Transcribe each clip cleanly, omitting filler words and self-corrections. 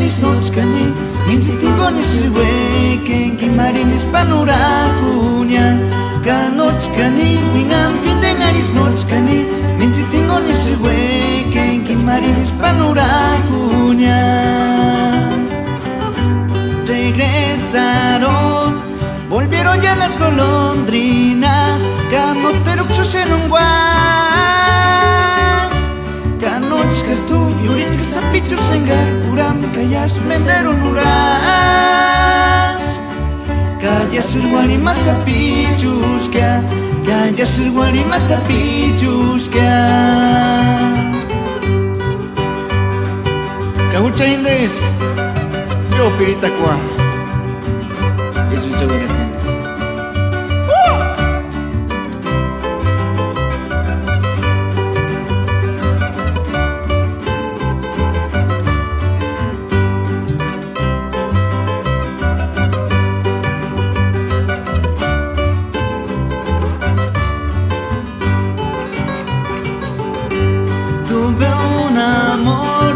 pindengaris nochkani Minchitingonis huequen Kimarinis panurakuña Kanochkani Mingan pindengaris nochkani Minchitingonis huequen Kimarinis panurakuña Regresaron, volvieron ya las golondrinas Canoteruchos en un guas Canochkartu, yurichka sapichos en garpuram Callas menderon uras Callas el guarima sapichusca Callas el guarima sapichusca Cahucha indes Yo pirita kwa Eso es chévere. Tuve un amor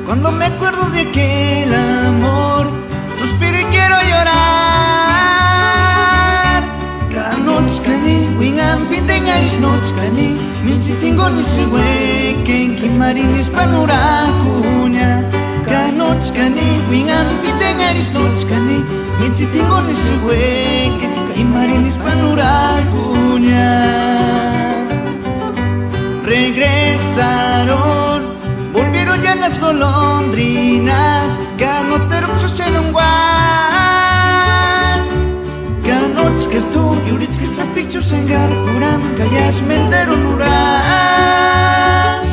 cuando me acuerdo de aquel amor suspiro y quiero llorar Kanochkani, wingan pindengaris nochkani Minchitingonis huequen Kimarinis panurakuña Kanochkani, wingan pindengaris nochkani Minchitingonis huequen Kimarinis panurakuña Regresaron, volvieron ya las golondrinas Canoteruchos en un guas Canochkartu, yurichka sapichos en garpuram Callas menderon uras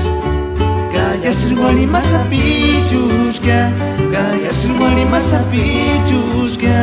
Callas el guarima sapichusca Callas el guarima sapichusca